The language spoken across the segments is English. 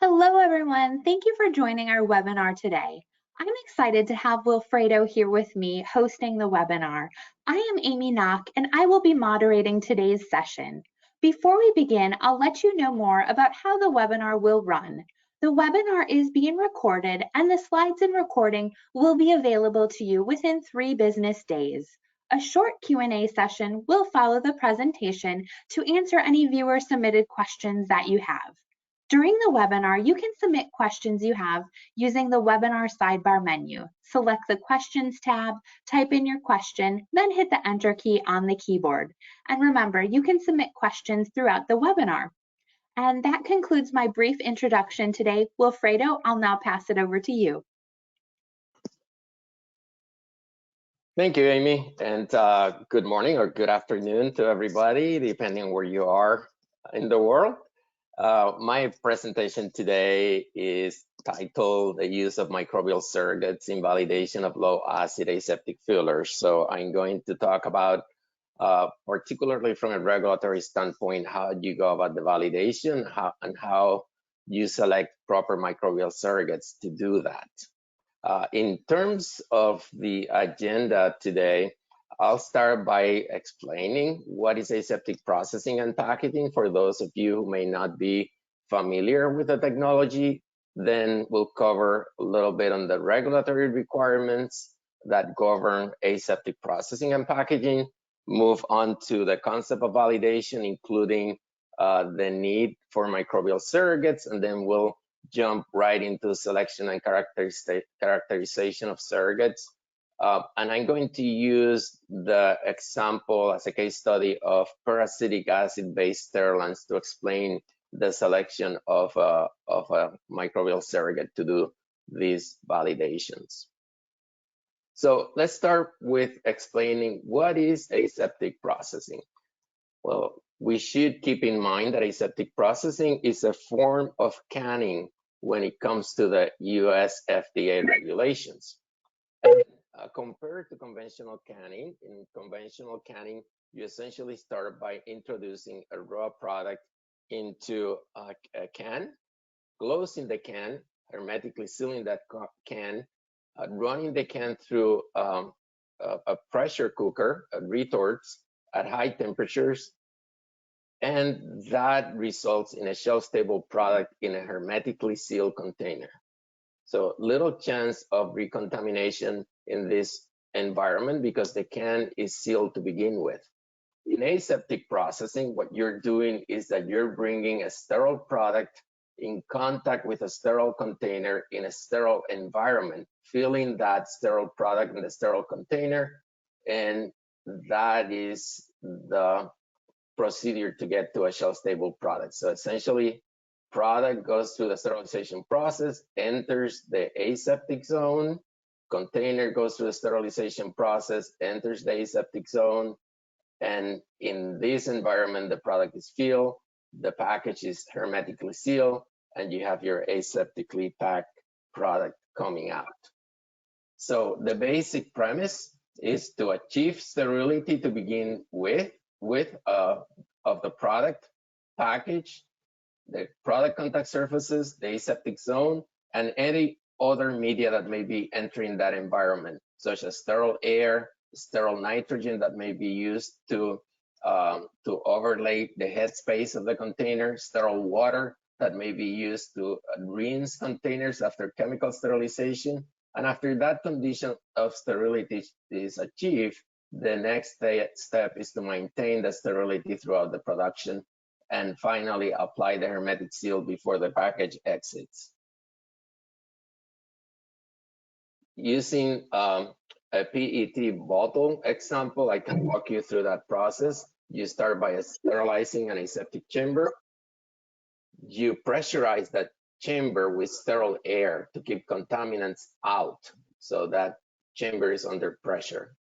Hello, everyone. Thank you for joining our webinar today. I'm excited to have Wilfredo here with me hosting the webinar. I am Amy Knock, and I will be moderating today's session. Before we begin, I'll let you know more about how the webinar will run. The webinar is being recorded, and the slides and recording will be available to you within 3 business days. A short Q&A session will follow the presentation to answer any viewer-submitted questions that you have. During the webinar, you can submit questions you have using the webinar sidebar menu. Select the Questions tab, type in your question, then hit the Enter key on the keyboard. And remember, you can submit questions throughout the webinar. And that concludes my brief introduction today. Wilfredo, I'll now pass it over to you. Thank you, Amy, and good morning or good afternoon to everybody, depending where you are in the world. My presentation today is titled The Use of Microbial Surrogates in Validation of Low-Acid Aseptic Fillers. So I'm going to talk about, particularly from a regulatory standpoint, how you go about the validation and how you select proper microbial surrogates to do that. In terms of the agenda today, I'll start by explaining what is aseptic processing and packaging for those of you who may not be familiar with the technology. Then we'll cover a little bit on the regulatory requirements that govern aseptic processing and packaging, move on to the concept of validation, including the need for microbial surrogates, and then we'll jump right into selection and characterization of surrogates. And I'm going to use the example as a case study of peracetic acid-based sterilants to explain the selection of a microbial surrogate to do these validations. So let's start with explaining what is aseptic processing. Well, we should keep in mind that aseptic processing is a form of canning when it comes to the US FDA regulations. Compared to conventional canning, in conventional canning, you essentially start by introducing a raw product into a can, closing the can, hermetically sealing that can, running the can through a pressure cooker, retorts at high temperatures, and that results in a shelf-stable product in a hermetically sealed container. So little chance of recontamination in this environment because the can is sealed to begin with. In aseptic processing, what you're doing is that you're bringing a sterile product in contact with a sterile container in a sterile environment, filling that sterile product in the sterile container, and that is the procedure to get to a shelf-stable product. So essentially, product goes through the sterilization process, enters the aseptic zone, container goes through the sterilization process, enters the aseptic zone, and in this environment, the product is filled, the package is hermetically sealed, and you have your aseptically packed product coming out. So the basic premise is to achieve sterility to begin with of the product package, the product contact surfaces, the aseptic zone, and any other media that may be entering that environment, such as sterile air, sterile nitrogen that may be used to overlay the headspace of the container, sterile water that may be used to rinse containers after chemical sterilization. And after that condition of sterility is achieved, the next step is to maintain the sterility throughout the production and finally apply the hermetic seal before the package exits. Using a PET bottle example, I can walk you through that process. You start by sterilizing an aseptic chamber. You pressurize that chamber with sterile air to keep contaminants out, so that chamber is under pressure.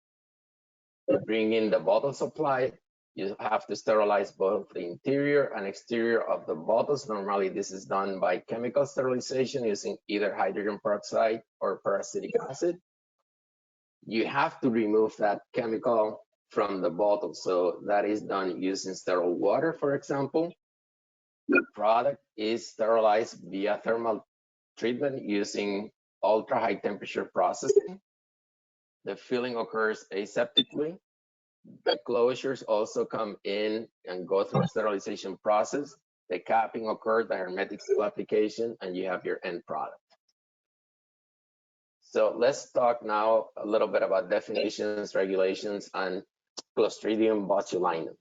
You bring in the bottle supply. You have to sterilize both the interior and exterior of the bottles. Normally, this is done by chemical sterilization using either hydrogen peroxide or peracetic acid. You have to remove that chemical from the bottle. So that is done using sterile water, for example. The product is sterilized via thermal treatment using ultra high temperature processing. The filling occurs aseptically. The closures also come in and go through a sterilization process. The capping occurs, the hermetic seal application, and you have your end product. So let's talk now a little bit about definitions, regulations, and Clostridium botulinum.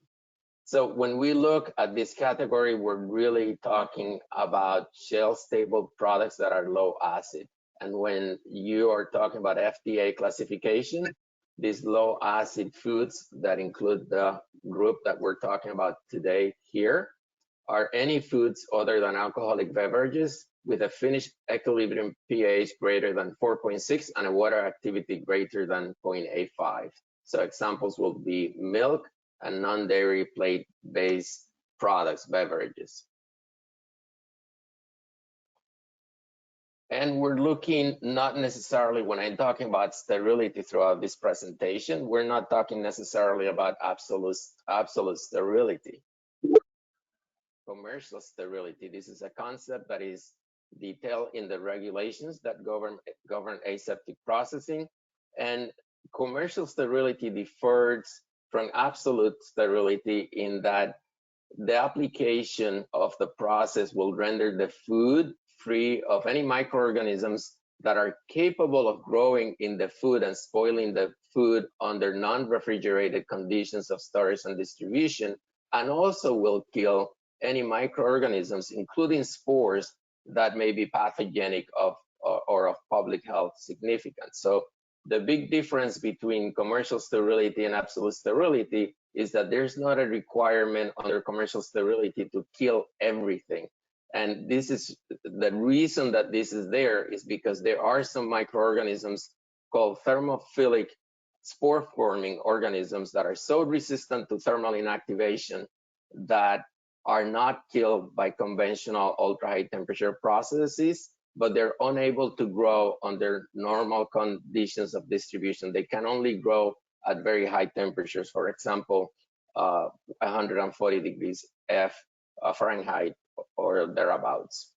So when we look at this category, we're really talking about shelf-stable products that are low acid. And when you are talking about FDA classification, these low acid foods that include the group that we're talking about today here are any foods other than alcoholic beverages with a finished equilibrium pH greater than 4.6 and a water activity greater than 0.85. So examples will be milk and non-dairy plant-based products, beverages. And we're looking not necessarily, when I'm talking about sterility throughout this presentation, we're not talking necessarily about absolute sterility. Commercial sterility. This is a concept that is detailed in the regulations that govern aseptic processing. And commercial sterility differs from absolute sterility in that the application of the process will render the food free of any microorganisms that are capable of growing in the food and spoiling the food under non-refrigerated conditions of storage and distribution, and also will kill any microorganisms, including spores, that may be pathogenic or of public health significance. So the big difference between commercial sterility and absolute sterility is that there's not a requirement under commercial sterility to kill everything. And this is the reason that this is there is because there are some microorganisms called thermophilic spore forming organisms that are so resistant to thermal inactivation that are not killed by conventional ultra high temperature processes, but they're unable to grow under normal conditions of distribution. They can only grow at very high temperatures, for example, 140 degrees Fahrenheit or thereabouts.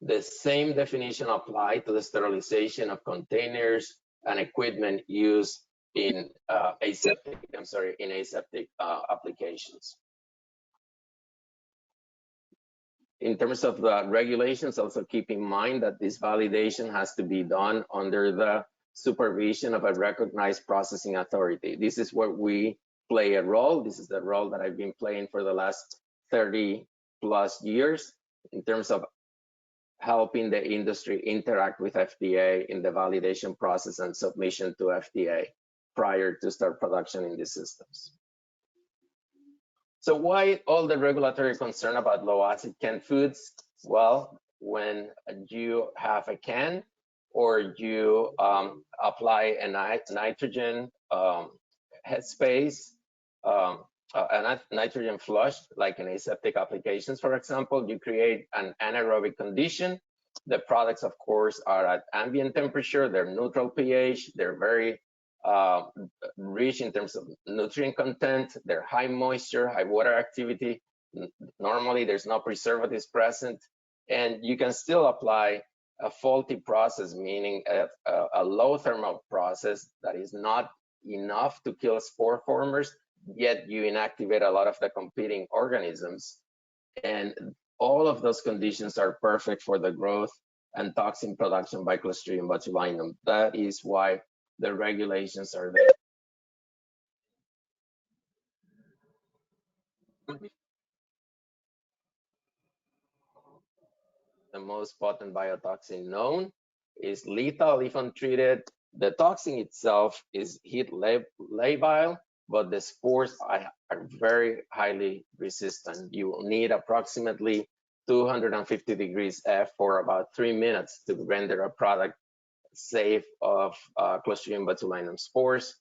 The same definition applies to the sterilization of containers and equipment used in aseptic applications. In terms of the regulations, also keep in mind that this validation has to be done under the supervision of a recognized processing authority. This is where we play a role. This is the role that I've been playing for the last 30+ years in terms of helping the industry interact with FDA in the validation process and submission to FDA prior to start production in these systems. So why all the regulatory concern about low acid canned foods? Well, when you have a can or you apply a nitrogen headspace, a nitrogen flush, like in aseptic applications, for example, you create an anaerobic condition. The products, of course, are at ambient temperature. They're neutral pH. They're very rich in terms of nutrient content. They're high moisture, high water activity. Normally, there's no preservatives present. And you can still apply a faulty process, meaning a low thermal process that is not enough to kill spore formers, yet you inactivate a lot of the competing organisms. And all of those conditions are perfect for the growth and toxin production by Clostridium botulinum. That is why the regulations are there. The most potent biotoxin known is lethal if untreated. The toxin itself is heat labile, but the spores are very highly resistant. You will need approximately 250 degrees F for about 3 minutes to render a product safe of Clostridium botulinum spores.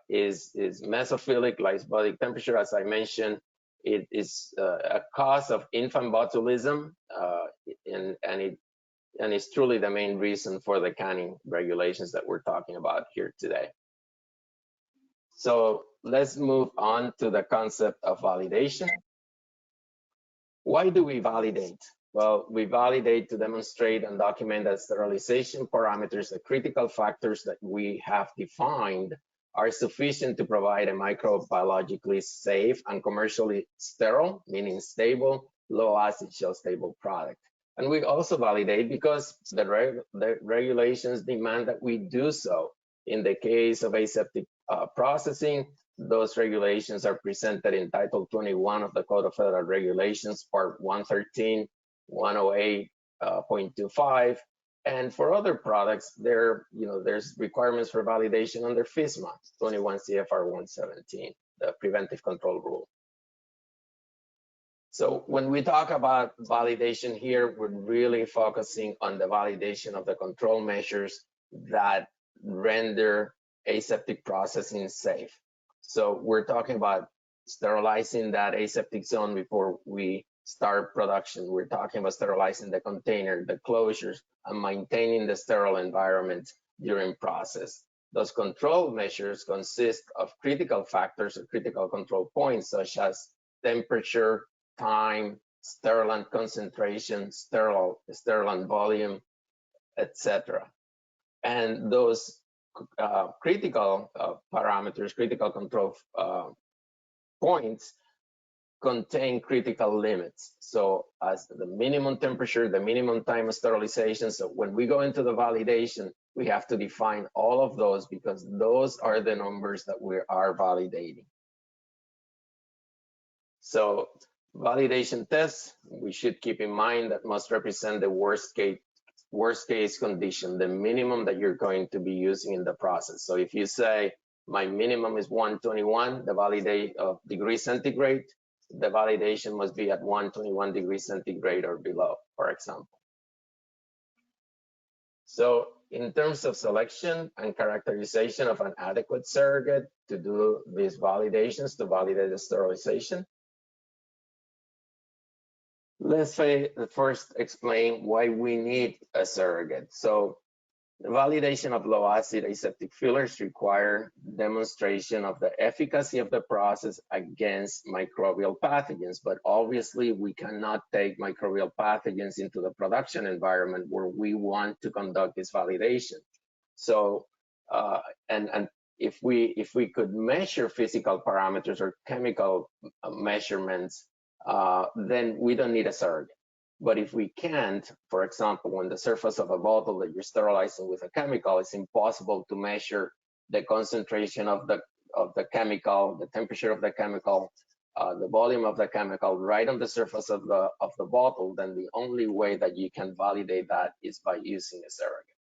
Is mesophilic, lysbodic temperature, as I mentioned. It is a cause of infant botulism, and it's truly the main reason for the canning regulations that we're talking about here today. So let's move on to the concept of validation. Why do we validate? Well, we validate to demonstrate and document that sterilization parameters, the critical factors that we have defined, are sufficient to provide a microbiologically safe and commercially sterile, meaning stable, low acid shelf stable product. And we also validate because the regulations demand that we do so. In the case of aseptic processing, those regulations are presented in Title 21 of the Code of Federal Regulations, Part 113, 108.25. And for other products, there's requirements for validation under FSMA, 21 CFR 117, the preventive control rule. So when we talk about validation here, we're really focusing on the validation of the control measures that render aseptic processing safe. So we're talking about sterilizing that aseptic zone before we start production. We're talking about sterilizing the container, the closures, and maintaining the sterile environment during process. Those control measures consist of critical factors or critical control points, such as temperature, time, sterilant concentration, sterilant volume, etc. And those critical parameters, critical control points, contain critical limits. So as the minimum temperature, the minimum time of sterilization. So when we go into the validation, we have to define all of those because those are the numbers that we are validating. So validation tests, we should keep in mind that must represent the worst case condition, the minimum that you're going to be using in the process. So if you say my minimum is 121, the validate of degrees centigrade, the validation must be at 121 degrees centigrade or below, for example. So in terms of selection and characterization of an adequate surrogate to do these validations, to validate the sterilization, let's first explain why we need a surrogate. So the validation of low acid aseptic fillers require demonstration of the efficacy of the process against microbial pathogens, but obviously we cannot take microbial pathogens into the production environment where we want to conduct this validation. So, and if we could measure physical parameters or chemical measurements, then we don't need a surrogate. But if we can't, for example, when the surface of a bottle that you're sterilizing with a chemical, it's impossible to measure the concentration of the chemical, the temperature of the chemical, the volume of the chemical right on the surface of the bottle, then the only way that you can validate that is by using a surrogate.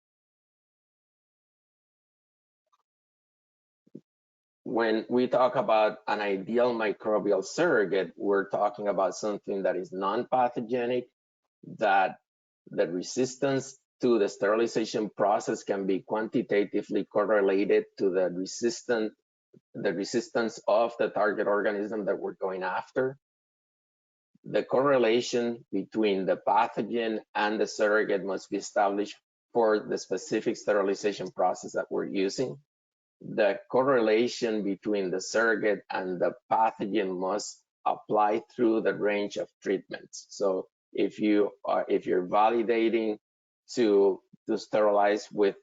When we talk about an ideal microbial surrogate, we're talking about something that is non-pathogenic, that the resistance to the sterilization process can be quantitatively correlated to the resistance of the target organism that we're going after. The correlation between the pathogen and the surrogate must be established for the specific sterilization process that we're using. The correlation between the surrogate and the pathogen must apply through the range of treatments. So if you're validating to sterilize with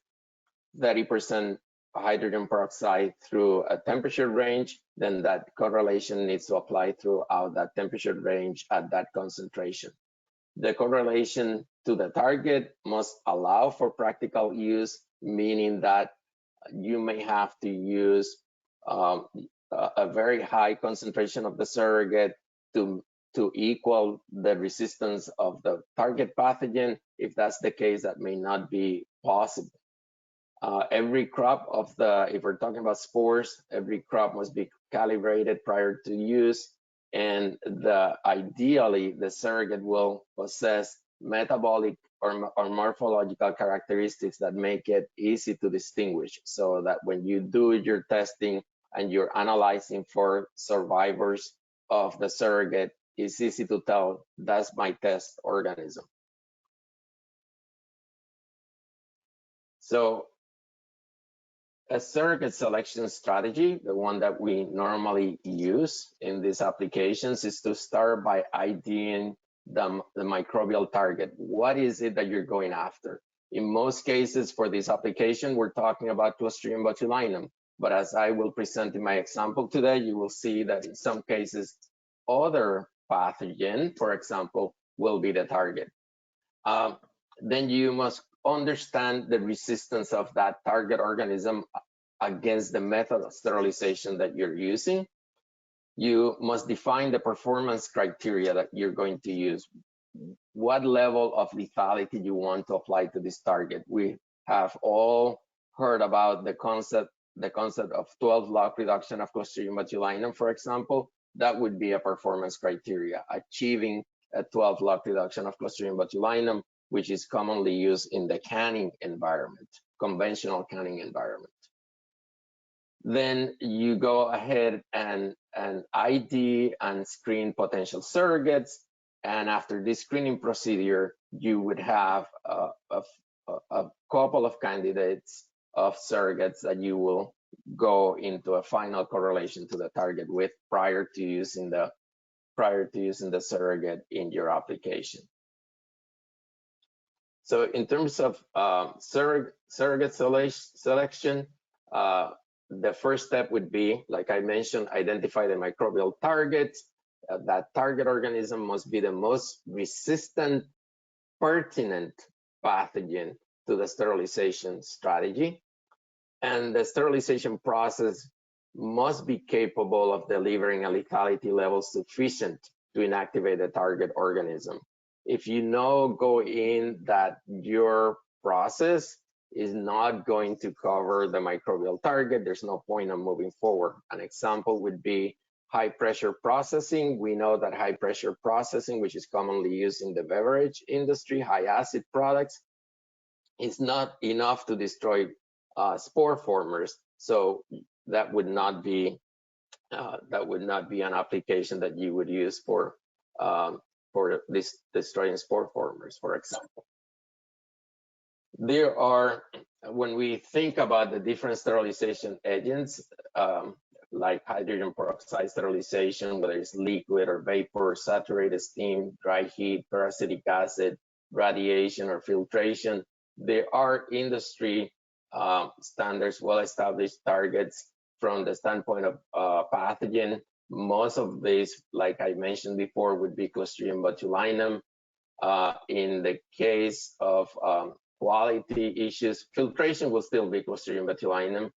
30% hydrogen peroxide through a temperature range, then that correlation needs to apply throughout that temperature range at that concentration. The correlation to the target must allow for practical use, meaning that you may have to use a very high concentration of the surrogate to equal the resistance of the target pathogen. If that's the case, that may not be possible. Every crop of if we're talking about spores, every crop must be calibrated prior to use, and ideally the surrogate will possess metabolic or morphological characteristics that make it easy to distinguish, so that when you do your testing and you're analyzing for survivors of the surrogate, it's easy to tell that's my test organism. So a surrogate selection strategy, the one that we normally use in these applications, is to start by IDing the microbial target. What is it that you're going after? In most cases for this application, we're talking about Clostridium botulinum. But as I will present in my example today, you will see that in some cases, other pathogen, for example, will be the target. Then you must understand the resistance of that target organism against the method of sterilization that you're using. You must define the performance criteria that you're going to use. What level of lethality you want to apply to this target. We have all heard about the concept of 12 log reduction of Clostridium botulinum, for example. That would be a performance criteria, achieving a 12 log reduction of Clostridium botulinum, which is commonly used in the canning environment, conventional canning environment. Then you go ahead and ID and screen potential surrogates. And after this screening procedure, you would have a couple of candidates of surrogates that you will go into a final correlation to the target with prior to using the surrogate in your application. So in terms of surrogate selection, the first step would be, like I mentioned, identify the microbial target. That target organism must be the most resistant, pertinent pathogen to the sterilization strategy. And the sterilization process must be capable of delivering a lethality level sufficient to inactivate the target organism. If you know going in that your process is not going to cover the microbial target, there's no point in moving forward. An example would be high pressure processing. We know that high pressure processing, which is commonly used in the beverage industry, high acid products, is not enough to destroy spore formers. So that would not be an application that you would use for this destroying spore formers, for example. There are, when we think about the different sterilization agents, like hydrogen peroxide sterilization, whether it's liquid or vapor, saturated steam, dry heat, peracetic acid, radiation, or filtration, there are industry standards, well-established targets from the standpoint of pathogen. Most of these, like I mentioned before, would be Clostridium botulinum. In the case of quality issues, filtration will still be Clostridium botulinum,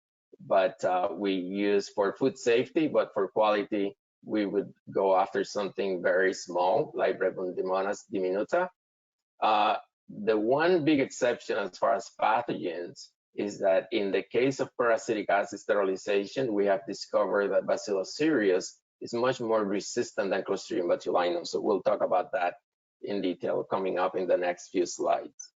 but we use for food safety, but for quality, we would go after something very small, like Rebundimonas diminuta. The one big exception as far as pathogens is that in the case of peracetic acid sterilization, we have discovered that Bacillus cereus is much more resistant than Clostridium botulinum. So we'll talk about that in detail coming up in the next few slides.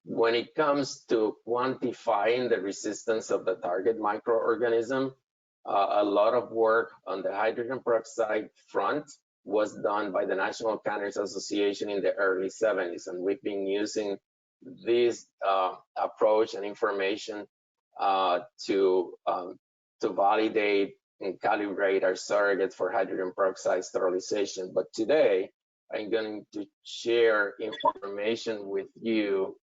When it comes to quantifying the resistance of the target microorganism, a lot of work on the hydrogen peroxide front was done by the National Canners Association in the early 70s, and we've been using this approach and information to validate and calibrate our surrogates for hydrogen peroxide sterilization. But today, I'm going to share information with you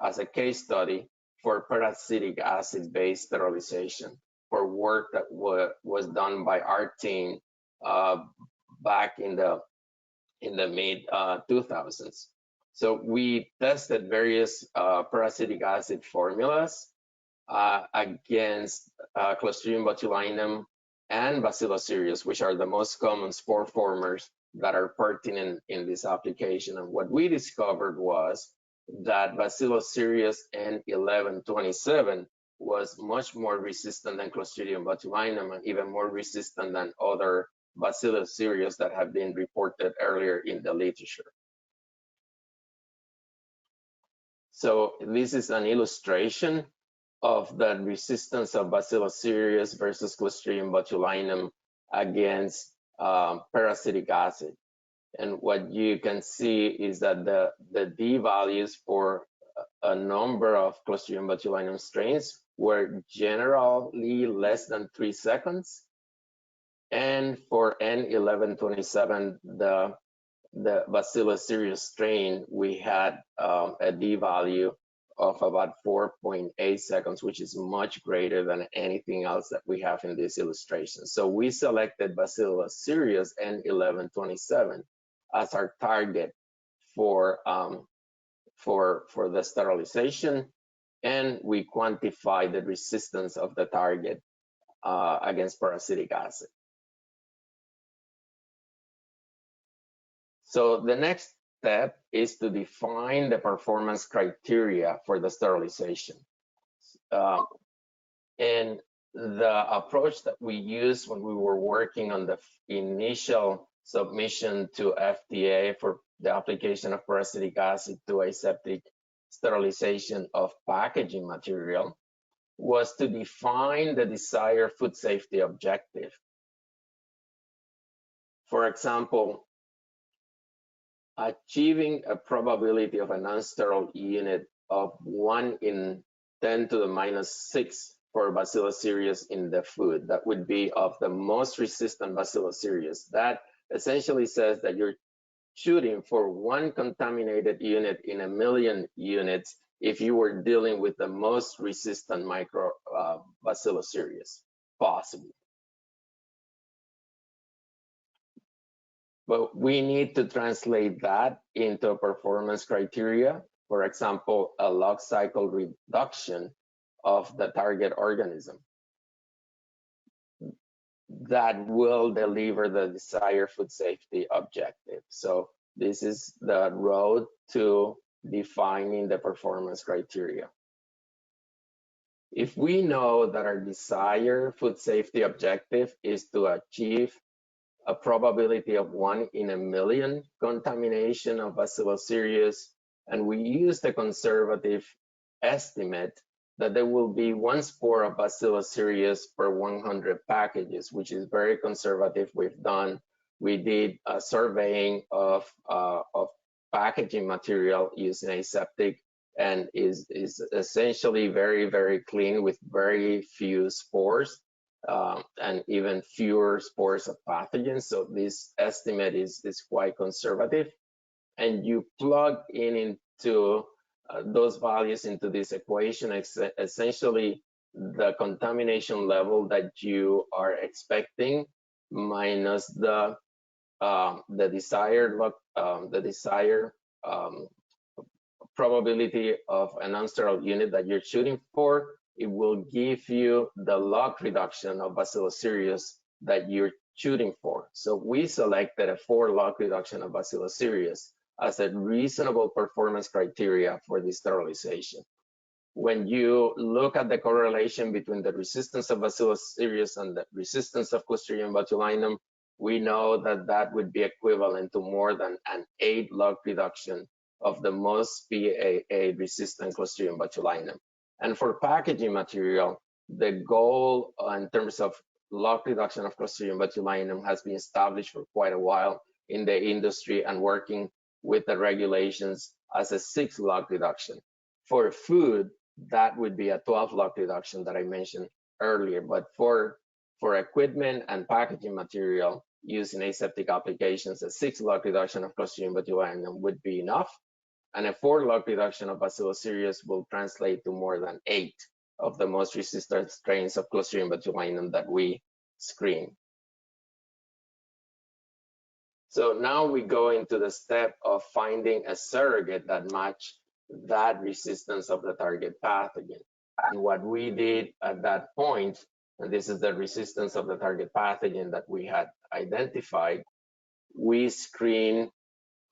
as a case study for peracetic acid-based sterilization, for work that was done by our team back in the mid 2000s. So we tested various peracetic acid formulas against Clostridium botulinum and Bacillus cereus, which are the most common spore formers that are pertinent in this application. And what we discovered was that Bacillus cereus N1127 was much more resistant than Clostridium botulinum and even more resistant than other Bacillus cereus that have been reported earlier in the literature. So this is an illustration of the resistance of Bacillus cereus versus Clostridium botulinum against peracetic acid. And what you can see is that the D values for a number of Clostridium botulinum strains were generally less than 3 seconds. And for N1127, the Bacillus cereus strain, we had a d-value of about 4.8 seconds, which is much greater than anything else that we have in this illustration. So we selected Bacillus cereus N1127 as our target for the sterilization, and we quantify the resistance of the target against parasitic acid. So the next step is to define the performance criteria for the sterilization. And the approach that we used when we were working on the initial submission to FDA for the application of peracetic acid to aseptic sterilization of packaging material was to define the desired food safety objective. For example, achieving a probability of a non-sterile unit of 1 in 10 to the minus 6 for Bacillus cereus in the food. That would be of the most resistant Bacillus cereus. That essentially says that you're shooting for 1 contaminated unit in 1,000,000 units if you were dealing with the most resistant Bacillus cereus possible. But we need to translate that into a performance criteria. For example, a log cycle reduction of the target organism that will deliver the desired food safety objective. So this is the road to defining the performance criteria. If we know that our desired food safety objective is to achieve a probability of 1 in 1,000,000 contamination of Bacillus cereus, and we use the conservative estimate that there will be 1 spore of Bacillus cereus per 100 packages, which is very conservative. We did a surveying of packaging material using aseptic, and is essentially very, very clean with very few spores. And even fewer spores of pathogens. So this estimate is quite conservative. And you plug into those values into this equation, essentially the contamination level that you are expecting minus the desired probability of a non-sterile unit that you're shooting for. It will give you the log reduction of Bacillus cereus that you're shooting for. So we selected a 4 log reduction of Bacillus cereus as a reasonable performance criteria for this sterilization. When you look at the correlation between the resistance of Bacillus cereus and the resistance of Clostridium botulinum, we know that that would be equivalent to more than an 8 log reduction of the most PAA resistant Clostridium botulinum. And for packaging material, the goal in terms of log reduction of Clostridium botulinum has been established for quite a while in the industry and working with the regulations as a 6 log reduction. For food, that would be a 12 log reduction that I mentioned earlier. But for equipment and packaging material used in aseptic applications, a 6 log reduction of Clostridium botulinum would be enough. And a 4 log reduction of Bacillus cereus will translate to more than 8 of the most resistant strains of Clostridium botulinum that we screen. So now we go into the step of finding a surrogate that match that resistance of the target pathogen. And what we did at that point, and this is the resistance of the target pathogen that we had identified, we screened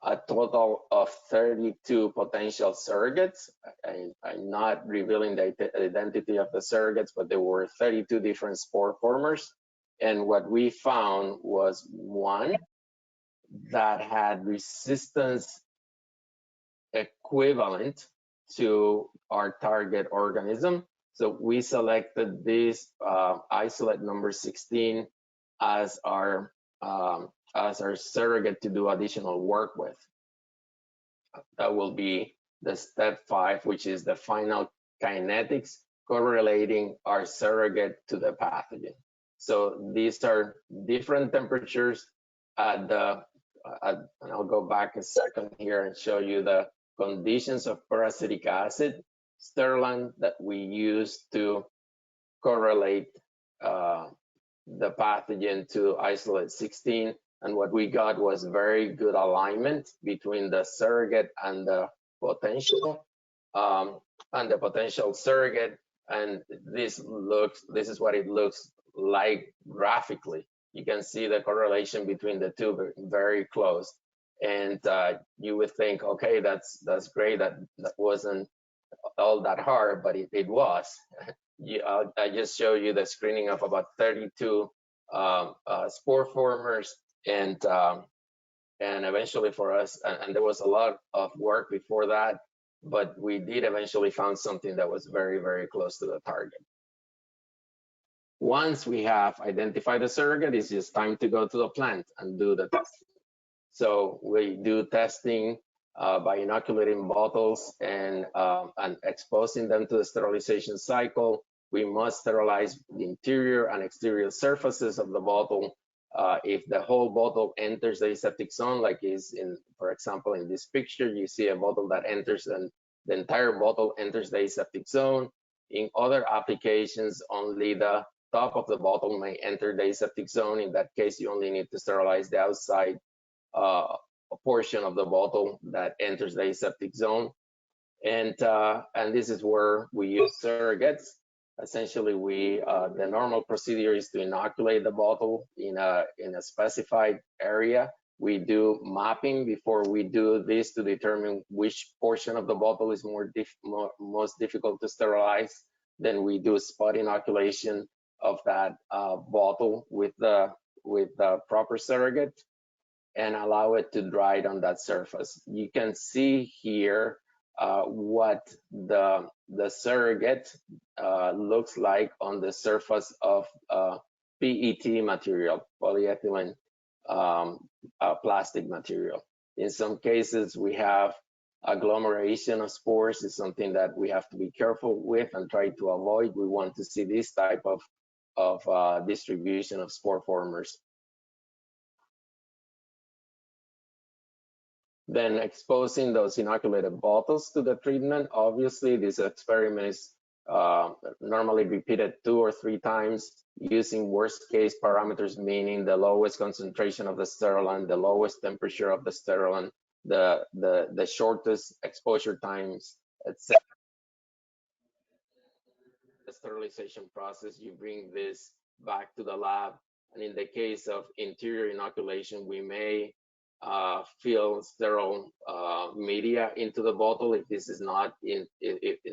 a total of 32 potential surrogates. I'm not revealing the identity of the surrogates, but there were 32 different spore formers. And what we found was 1 that had resistance equivalent to our target organism. So we selected this isolate number 16 as our surrogate to do additional work with. That will be the step 5, which is the final kinetics correlating our surrogate to the pathogen. So these are different temperatures at the, and I'll go back a second here and show you the conditions of peracetic acid sterilant that we use to correlate the pathogen to isolate 16. And what we got was very good alignment between the surrogate and the potential surrogate. And this is what it looks like graphically. You can see the correlation between the two very close. And you would think, okay, that's great. That wasn't all that hard, but it was. I just show you the screening of about 32 spore formers, and eventually for us, and there was a lot of work before that, but we did eventually found something that was very, very close to the target. Once we have identified the surrogate, it's just time to go to the plant and do the testing. So we do testing by inoculating bottles and exposing them to the sterilization cycle. We must sterilize the interior and exterior surfaces of the bottle. If the whole bottle enters the aseptic zone, like is in, for example, in this picture, you see a bottle that enters, and the entire bottle enters the aseptic zone. In other applications, only the top of the bottle may enter the aseptic zone. In that case, you only need to sterilize the outside a portion of the bottle that enters the aseptic zone. And this is where we use surrogates. Essentially, the normal procedure is to inoculate the bottle in a specified area. We do mapping before we do this to determine which portion of the bottle is most difficult to sterilize. Then we do spot inoculation of that bottle with the proper surrogate and allow it to dry on that surface. You can see here what the surrogate looks like on the surface of PET material, polyethylene plastic material. In some cases, we have agglomeration of spores. Is something that we have to be careful with and try to avoid. We want to see this type of distribution of spore formers. Then exposing those inoculated bottles to the treatment. Obviously, this experiment is normally repeated 2 or 3 times using worst case parameters, meaning the lowest concentration of the sterilant, the lowest temperature of the sterilant, the shortest exposure times, etc. The sterilization process, you bring this back to the lab. And in the case of interior inoculation, we may fill sterile media into the bottle. If this is not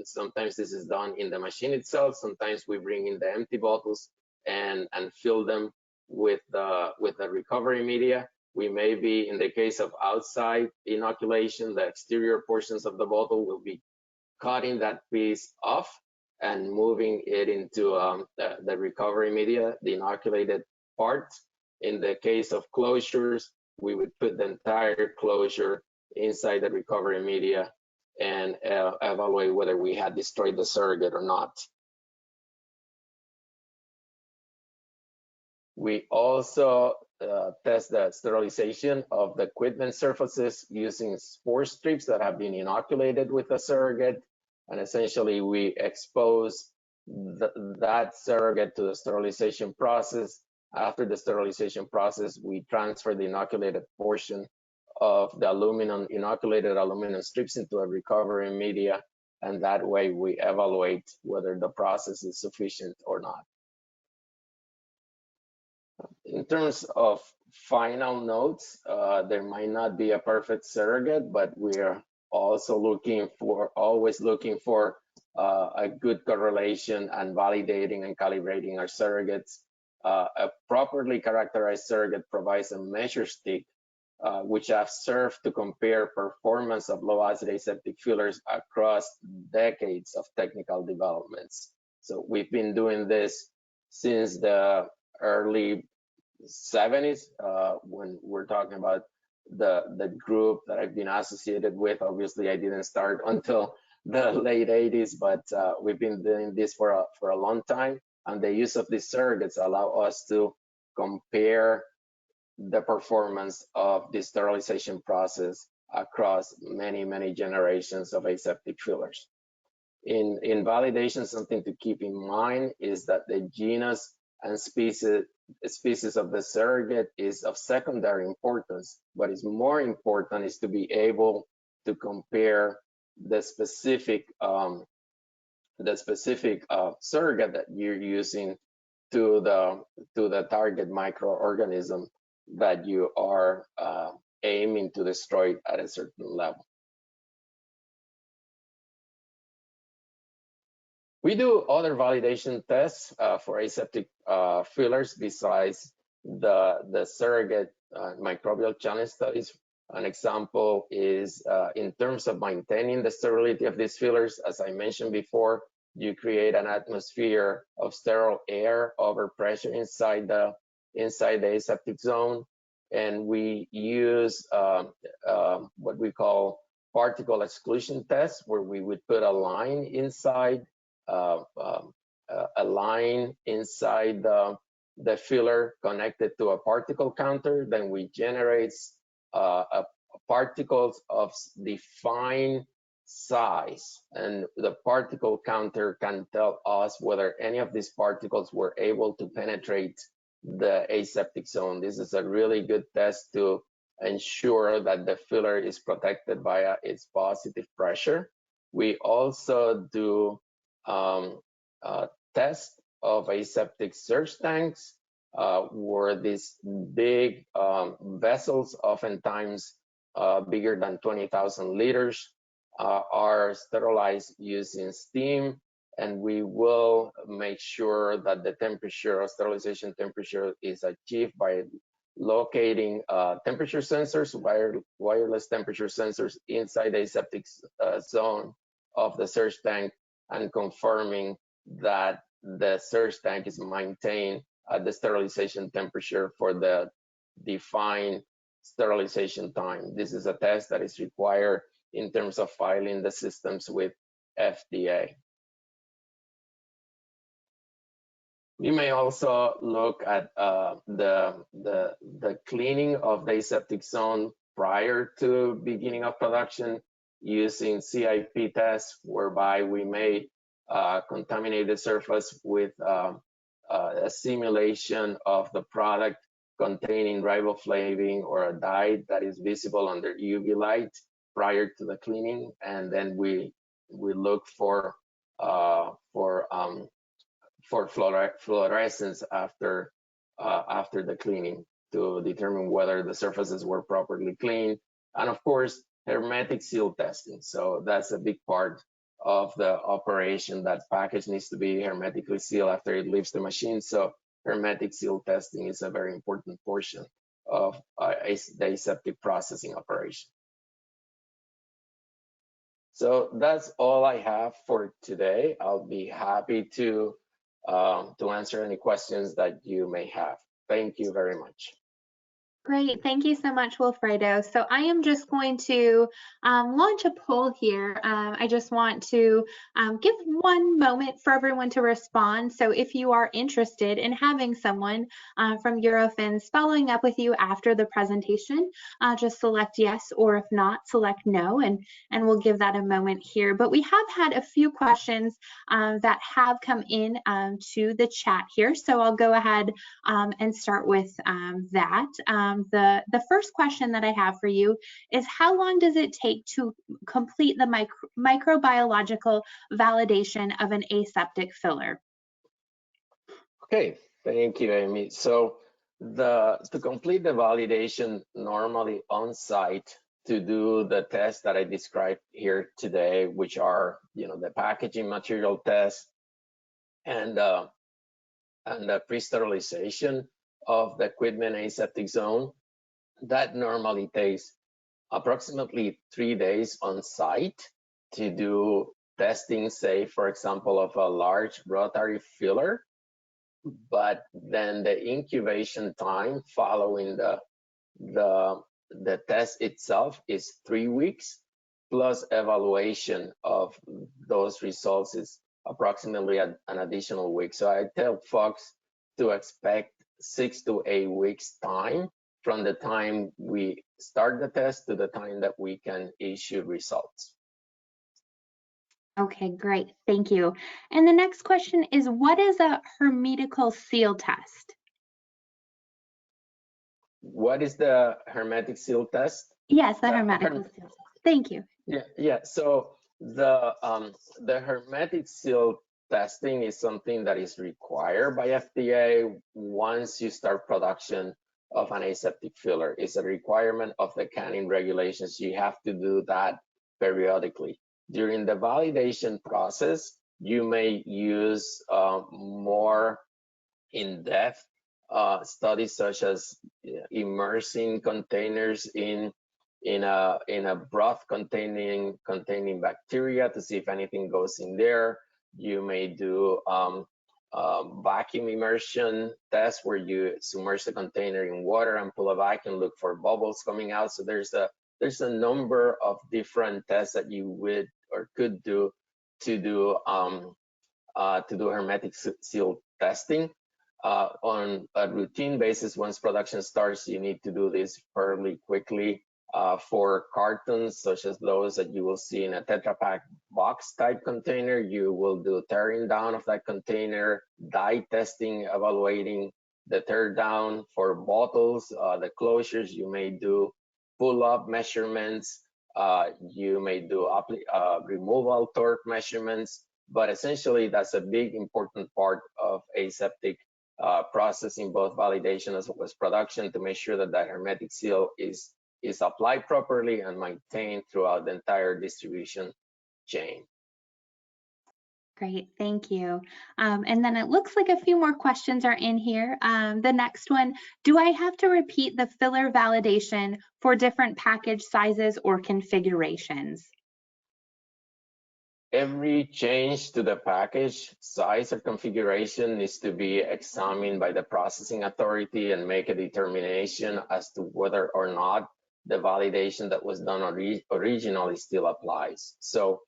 sometimes this is done in the machine itself. Sometimes we bring in the empty bottles and fill them with the recovery media. We may be, in the case of outside inoculation, the exterior portions of the bottle will be cutting that piece off and moving it into the recovery media, the inoculated part. In the case of closures, we would put the entire closure inside the recovery media and evaluate whether we had destroyed the surrogate or not. We also test the sterilization of the equipment surfaces using spore strips that have been inoculated with a surrogate. And essentially, we expose that surrogate to the sterilization process. After the sterilization process, we transfer the inoculated portion of the inoculated aluminum strips into a recovery media. And that way, we evaluate whether the process is sufficient or not. In terms of final notes, there might not be a perfect surrogate, but we are also always looking for a good correlation and validating and calibrating our surrogates. A properly characterized surrogate provides a measure stick, which have served to compare performance of low-acid aseptic fillers across decades of technical developments. So we've been doing this since the early 70s, when we're talking about the group that I've been associated with. Obviously, I didn't start until the late 80s, but we've been doing this for a long time. And the use of these surrogates allow us to compare the performance of the sterilization process across many, many generations of aseptic fillers. In validation, something to keep in mind is that the genus and species of the surrogate is of secondary importance. What is more important is to be able to compare the specific surrogate that you're using to the target microorganism that you are aiming to destroy at a certain level. We do other validation tests for aseptic fillers besides the surrogate microbial challenge studies. An example is in terms of maintaining the sterility of these fillers. As I mentioned before, you create an atmosphere of sterile air over pressure inside the aseptic zone, and we use what we call particle exclusion tests, where we would put a line inside the filler connected to a particle counter. Then we generate particles of defined size, and the particle counter can tell us whether any of these particles were able to penetrate the aseptic zone. This is a really good test to ensure that the filler is protected by its positive pressure. We also do test of aseptic surge tanks, where these big vessels, oftentimes bigger than 20,000 liters, are sterilized using steam, and we will make sure that the temperature, sterilization temperature, is achieved by locating temperature sensors, wireless temperature sensors inside the aseptic zone of the surge tank, and confirming that the surge tank is maintained at the sterilization temperature for the defined sterilization time. This is a test that is required in terms of filing the systems with FDA. We may also look at the cleaning of the aseptic zone prior to beginning of production using CIP tests, whereby we may contaminate the surface with a simulation of the product containing riboflavin or a dye that is visible under UV light prior to the cleaning, and then we look for fluorescence after the cleaning to determine whether the surfaces were properly cleaned, and of course hermetic seal testing. So that's a big part of the operation. That package needs to be hermetically sealed after it leaves the machine. So hermetic seal testing is a very important portion of the aseptic processing operation. So that's all I have for today. I'll be happy to answer any questions that you may have. Thank you very much. Great, thank you so much, Wilfredo. So I am just going to launch a poll here. I just want to give one moment for everyone to respond. So if you are interested in having someone from Eurofins following up with you after the presentation, just select yes, or if not, select no, and we'll give that a moment here. But we have had a few questions that have come in to the chat here. So I'll go ahead and start with that. The first question that I have for you is, how long does it take to complete the microbiological validation of an aseptic filler? Okay, thank you, Amy. So to complete the validation normally on site, to do the tests that I described here today, which are the packaging material test and the pre-sterilization of the equipment aseptic zone, that normally takes approximately 3 days on site to do testing, say, for example, of a large rotary filler. But then the incubation time following the test itself is 3 weeks, plus evaluation of those results is approximately an additional week. So I tell folks to expect 6 to 8 weeks time from the time we start the test to the time that we can issue results. Okay, great. Thank you. And the next question is, what is a hermetical seal test? What is the hermetic seal test? Yes, the hermetical seal test. Thank you. Yeah. So the hermetic seal testing is something that is required by FDA once you start production of an aseptic filler. It's a requirement of the canning regulations. You have to do that periodically. During the validation process, you may use more in-depth studies such as immersing containers in a broth containing bacteria to see if anything goes in there. You may do vacuum immersion tests where you submerge the container in water and pull a vacuum, look for bubbles coming out. So there's a number of different tests that you would or could do to do hermetic seal testing. On a routine basis, once production starts, you need to do this fairly quickly. For cartons, such as those that you will see in a Tetra Pak box type container, you will do tearing down of that container, dye testing, evaluating the tear down. For bottles, the closures, you may do pull-up measurements, you may do removal torque measurements, but essentially that's a big important part of aseptic processing, both validation as well as production, to make sure that that hermetic seal is applied properly and maintained throughout the entire distribution chain. Great, thank you. And then it looks like a few more questions are in here. The next one, do I have to repeat the filler validation for different package sizes or configurations? Every change to the package size or configuration needs to be examined by the processing authority and make a determination as to whether or not the validation that was done originally still applies. So,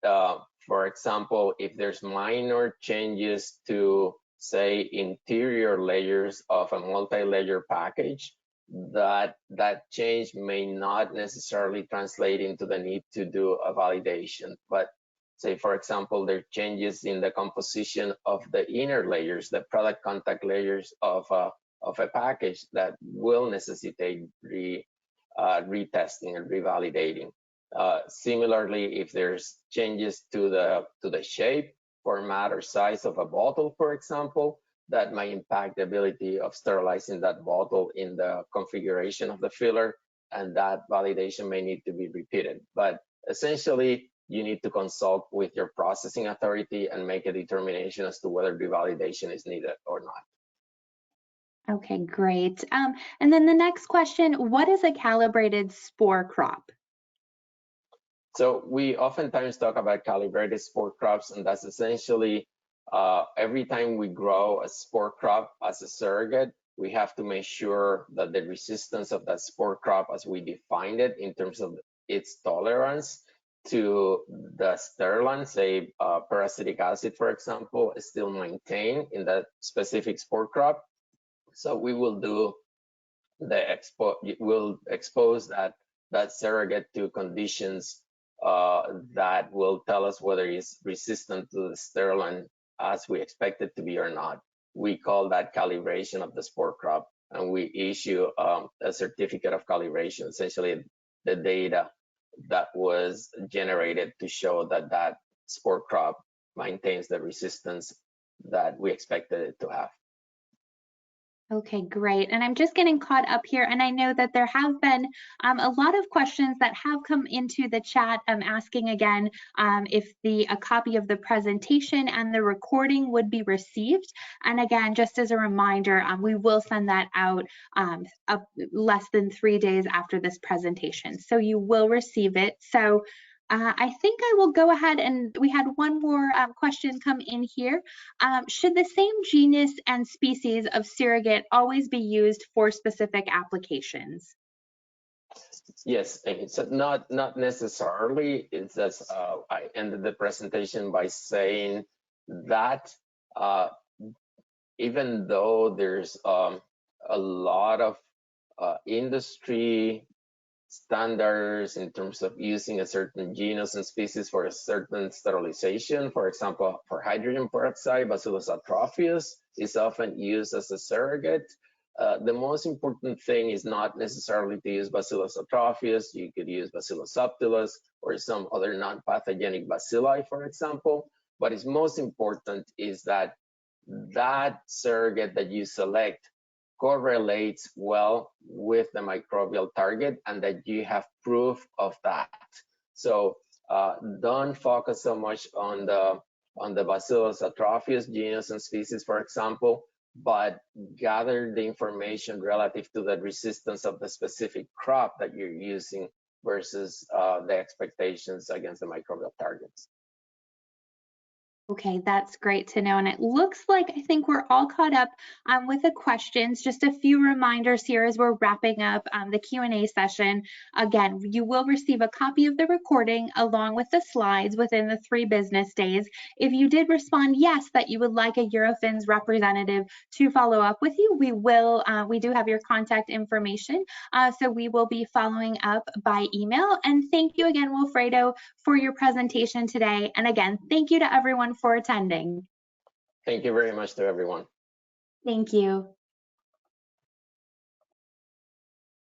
for example, if there's minor changes to, say, interior layers of a multi-layer package, that change may not necessarily translate into the need to do a validation. But say, for example, there are changes in the composition of the inner layers, the product contact layers of a package that will necessitate retesting and revalidating. Similarly, if there's changes to the shape, format, or size of a bottle, for example, that may impact the ability of sterilizing that bottle in the configuration of the filler, and that validation may need to be repeated. But essentially, you need to consult with your processing authority and make a determination as to whether revalidation is needed or not. Okay, great. And then the next question, what is a calibrated spore crop? So we oftentimes talk about calibrated spore crops, and that's essentially every time we grow a spore crop as a surrogate, we have to make sure that the resistance of that spore crop, as we defined it in terms of its tolerance to the sterilant, say peracetic acid, for example, is still maintained in that specific spore crop. So we will do we'll expose that surrogate to conditions that will tell us whether it's resistant to the sterilant as we expect it to be or not. We call that calibration of the spore crop, and we issue a certificate of calibration, essentially the data that was generated to show that that spore crop maintains the resistance that we expected it to have. Okay, great. And I'm just getting caught up here. And I know that there have been a lot of questions that have come into the chat asking again if a copy of the presentation and the recording would be received. And again, just as a reminder, we will send that out less than 3 days after this presentation. So you will receive it. So I think I will go ahead, and we had one more question come in here. Should the same genus and species of surrogate always be used for specific applications? Yes, so not necessarily. It's just I ended the presentation by saying that even though there's a lot of industry standards in terms of using a certain genus and species for a certain sterilization. For example, for hydrogen peroxide, Bacillus atrophius is often used as a surrogate. The most important thing is not necessarily to use Bacillus atrophius. You could use Bacillus subtilis or some other non-pathogenic bacilli, for example. But it's most important is that that surrogate that you select correlates well with the microbial target and that you have proof of that. So don't focus so much on the Bacillus atrophius genus and species, for example, but gather the information relative to the resistance of the specific crop that you're using versus the expectations against the microbial targets. Okay, that's great to know. And it looks like I think we're all caught up with the questions. Just a few reminders here as we're wrapping up the Q&A session. Again, you will receive a copy of the recording along with the slides within the 3 business days. If you did respond yes, that you would like a Eurofins representative to follow up with you, we do have your contact information. So we will be following up by email. And thank you again, Wilfredo, for your presentation today. And again, thank you to everyone for attending. Thank you very much to everyone. Thank you.